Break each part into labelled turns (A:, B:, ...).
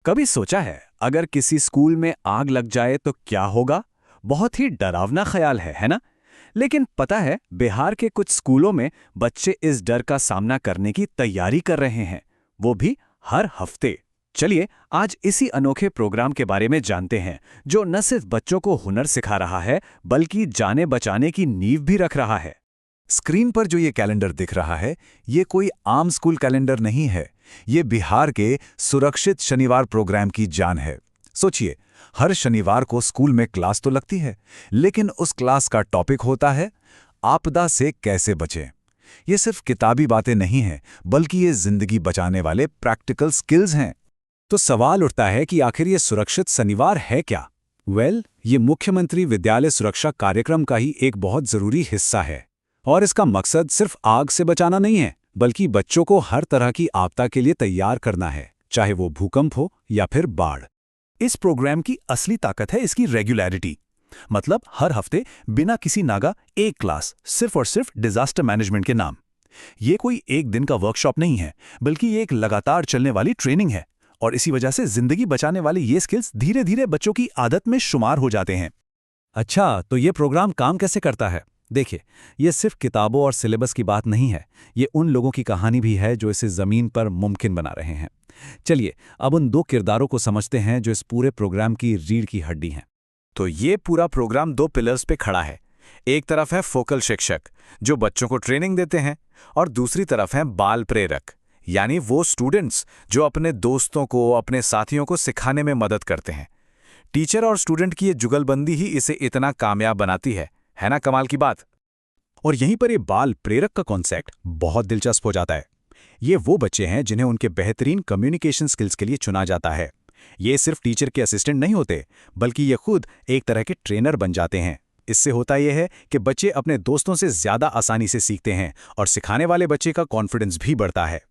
A: कभी सोचा है अगर किसी स्कूल में आग लग जाए तो क्या होगा? बहुत ही डरावना ख्याल है ना? लेकिन पता है, बिहार के कुछ स्कूलों में बच्चे इस डर का सामना करने की तैयारी कर रहे हैं, वो भी हर हफ्ते। चलिए आज इसी अनोखे प्रोग्राम के बारे में जानते हैं, जो न सिर्फ बच्चों को हुनर सिखा रहा है, बल्कि जाने बचाने की नींव भी रख रहा है।
B: स्क्रीन पर जो ये कैलेंडर दिख रहा है, ये कोई आम स्कूल कैलेंडर नहीं है। ये बिहार के सुरक्षित शनिवार प्रोग्राम की जान है। सोचिए, हर शनिवार को स्कूल में क्लास तो लगती है, लेकिन उस क्लास का टॉपिक होता है आपदा से कैसे बचें। ये सिर्फ किताबी बातें नहीं हैं, बल्कि ये जिंदगी बचाने वाले प्रैक्टिकल स्किल्स हैं।
A: तो सवाल उठता है कि आखिर ये सुरक्षित शनिवार है क्या? ये मुख्यमंत्री विद्यालय सुरक्षा कार्यक्रम का ही एक बहुत जरूरी हिस्सा है। और इसका मकसद सिर्फ आग से बचाना नहीं है, बल्कि बच्चों को हर तरह की आपदा के लिए तैयार करना है, चाहे वो भूकंप हो या फिर बाढ़। इस प्रोग्राम की असली ताकत है इसकी रेगुलरिटी। मतलब हर हफ्ते बिना किसी नागा एक क्लास, सिर्फ और सिर्फ डिजास्टर मैनेजमेंट के नाम। ये कोई एक दिन का वर्कशॉप नहीं है, बल्कि ये एक लगातार चलने वाली ट्रेनिंग है। और इसी वजह से जिंदगी बचाने वाले ये स्किल्स धीरे धीरे बच्चों की आदत में शुमार हो जाते हैं। अच्छा, तो ये प्रोग्राम काम कैसे करता है? देखिए, ये सिर्फ किताबों और सिलेबस की बात नहीं है, ये उन लोगों की कहानी भी है जो इसे ज़मीन पर मुमकिन बना रहे हैं। चलिए अब उन दो किरदारों को समझते हैं जो इस पूरे प्रोग्राम की रीढ़ की हड्डी हैं। तो ये पूरा प्रोग्राम दो पिलर्स पे खड़ा है। एक तरफ है फोकल शिक्षक, जो बच्चों को ट्रेनिंग देते हैं, और दूसरी तरफ है बाल प्रेरक, यानी वो स्टूडेंट्स जो अपने दोस्तों को, अपने साथियों को सिखाने में मदद करते हैं। टीचर और स्टूडेंट की ये जुगलबंदी ही इसे इतना कामयाब बनाती है ना कमाल की बात। और यहीं पर ये बाल प्रेरक का कॉन्सेप्ट बहुत दिलचस्प हो जाता है। ये वो बच्चे हैं जिन्हें उनके बेहतरीन कम्युनिकेशन स्किल्स के लिए चुना जाता है। ये सिर्फ टीचर के असिस्टेंट नहीं होते, बल्कि ये खुद एक तरह के ट्रेनर बन जाते हैं। इससे होता यह है कि बच्चे अपने दोस्तों से ज्यादा आसानी से सीखते हैं और सिखाने वाले बच्चे का कॉन्फिडेंस भी बढ़ता है।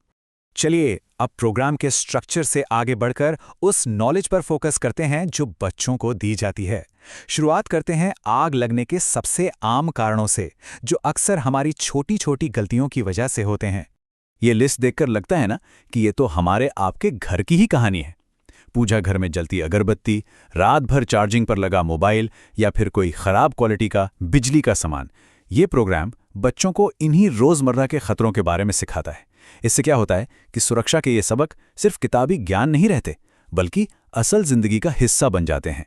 A: चलिए अब प्रोग्राम के स्ट्रक्चर से आगे बढ़कर उस नॉलेज पर फोकस करते हैं जो बच्चों को दी जाती है। शुरुआत करते हैं आग लगने के सबसे आम कारणों से, जो अक्सर हमारी छोटी छोटी गलतियों की वजह से होते हैं। ये लिस्ट देखकर लगता है ना कि ये तो हमारे आपके घर की ही कहानी है। पूजा घर में जलती अगरबत्ती, रात भर चार्जिंग पर लगा मोबाइल, या फिर कोई खराब क्वालिटी का बिजली का सामान। ये प्रोग्राम बच्चों को इन्हीं रोजमर्रा के खतरों के बारे में सिखाता है। इससे क्या होता है कि सुरक्षा के ये सबक सिर्फ किताबी ज्ञान नहीं रहते, बल्कि असल जिंदगी का हिस्सा बन जाते हैं।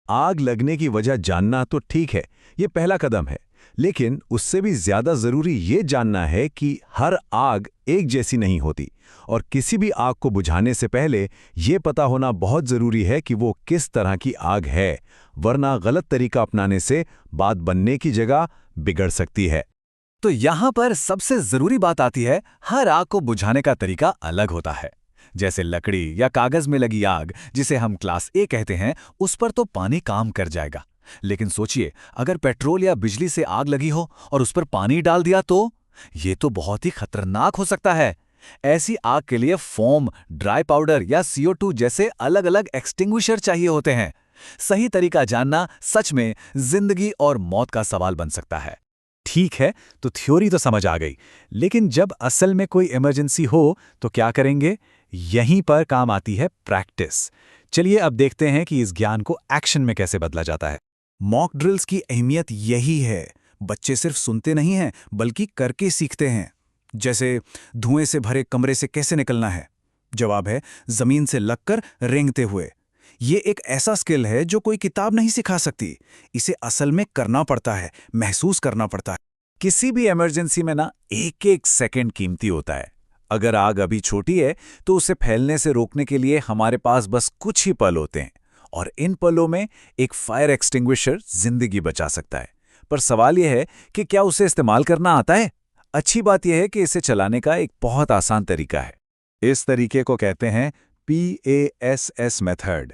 B: आग लगने की वजह जानना तो ठीक है, ये पहला कदम है, लेकिन उससे भी ज्यादा जरूरी ये जानना है कि हर आग एक जैसी नहीं होती, और किसी भी आग को बुझाने से पहले ये पता होना बहुत जरूरी है कि वो किस तरह की आग है, वरना गलत तरीका अपनाने से बात बनने की जगह बिगड़ सकती है।
A: तो यहाँ पर सबसे जरूरी बात आती है, हर आग को बुझाने का तरीका अलग होता है। जैसे लकड़ी या कागज में लगी आग, जिसे हम क्लास ए कहते हैं, उस पर तो पानी काम कर जाएगा। लेकिन सोचिए, अगर पेट्रोल या बिजली से आग लगी हो और उस पर पानी डाल दिया तो ये तो बहुत ही खतरनाक हो सकता है। ऐसी आग के लिए फोम, ड्राई पाउडर या CO2 जैसे अलग अलग एक्सटिंग्विशर चाहिए होते हैं। सही तरीका जानना सच में जिंदगी और मौत का सवाल बन सकता है। ठीक है, तो थ्योरी तो समझ आ गई, लेकिन जब असल में कोई इमरजेंसी हो तो क्या करेंगे? यहीं पर काम आती है प्रैक्टिस। चलिए अब देखते हैं कि इस ज्ञान को एक्शन में कैसे बदला जाता है। मॉक ड्रिल्स की अहमियत यही है। बच्चे सिर्फ सुनते नहीं हैं, बल्कि करके सीखते हैं। जैसे धुएं से भरे कमरे से कैसे निकलना है? जवाब है जमीन से लगकर रेंगते हुए। ये एक ऐसा स्किल है जो कोई किताब नहीं सिखा सकती। इसे असल में करना पड़ता है, महसूस करना पड़ता है। किसी भी इमरजेंसी में ना एक एक सेकंड कीमती होता है। अगर आग अभी छोटी है तो उसे फैलने से रोकने के लिए हमारे पास बस कुछ ही पल होते हैं, और इन पलों में एक फायर एक्सटिंग्विशर जिंदगी बचा सकता है। पर सवाल यह है कि क्या उसे इस्तेमाल करना आता है? अच्छी बात यह है कि इसे चलाने का एक बहुत आसान तरीका है। इस तरीके को कहते हैं PASS मेथड।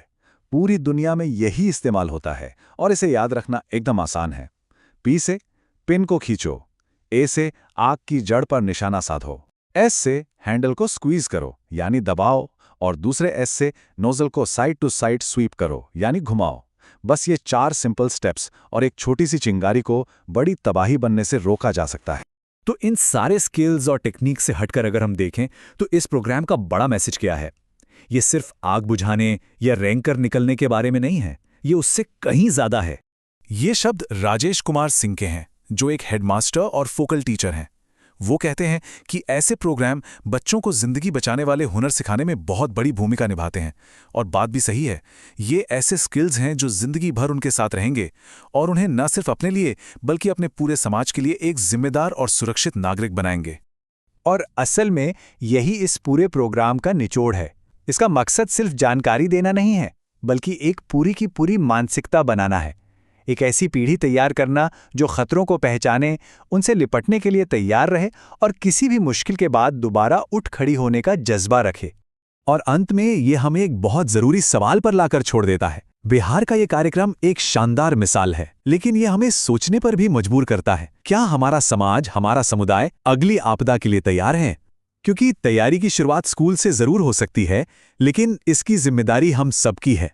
A: पूरी दुनिया में यही इस्तेमाल होता है, और इसे याद रखना एकदम आसान है। P से पिन को खींचो, A से आग की जड़ पर निशाना साधो, S से हैंडल को स्क्वीज करो यानी दबाओ, और दूसरे S से नोजल को साइड टू साइड स्वीप करो यानी घुमाओ। बस ये 4 सिंपल स्टेप्स और एक छोटी सी चिंगारी को बड़ी तबाही बनने से रोका जा सकता है। तो इन सारे स्किल्स और टेक्निक से हटकर अगर हम देखें तो इस प्रोग्राम का बड़ा मैसेज क्या है?
B: ये सिर्फ आग बुझाने या रैंक कर निकलने के बारे में नहीं है, ये उससे कहीं ज्यादा है।
C: ये शब्द राजेश कुमार सिंह के हैं, जो एक हेडमास्टर और फोकल टीचर हैं। वो कहते हैं कि ऐसे प्रोग्राम बच्चों को जिंदगी बचाने वाले हुनर सिखाने में बहुत बड़ी भूमिका निभाते हैं। और बात भी सही है, ये ऐसे स्किल्स हैं जो जिंदगी भर उनके साथ रहेंगे और उन्हें न सिर्फ अपने लिए बल्कि अपने पूरे समाज के लिए एक जिम्मेदार और सुरक्षित नागरिक बनाएंगे।
B: और असल में यही इस पूरे प्रोग्राम का निचोड़ है। इसका मकसद सिर्फ जानकारी देना नहीं है, बल्कि एक पूरी की पूरी मानसिकता बनाना है। एक ऐसी पीढ़ी तैयार करना जो खतरों को पहचाने, उनसे निपटने के लिए तैयार रहे और किसी भी मुश्किल के बाद दोबारा उठ खड़ी होने का जज्बा रखे। और अंत में ये हमें एक बहुत जरूरी सवाल पर लाकर छोड़ देता है। बिहार का ये कार्यक्रम एक शानदार मिसाल है, लेकिन ये हमें सोचने पर भी मजबूर करता है। क्या हमारा समाज, हमारा समुदाय अगली आपदा के लिए तैयार है? क्योंकि तैयारी की शुरुआत स्कूल से जरूर हो सकती है, लेकिन इसकी जिम्मेदारी हम सबकी है।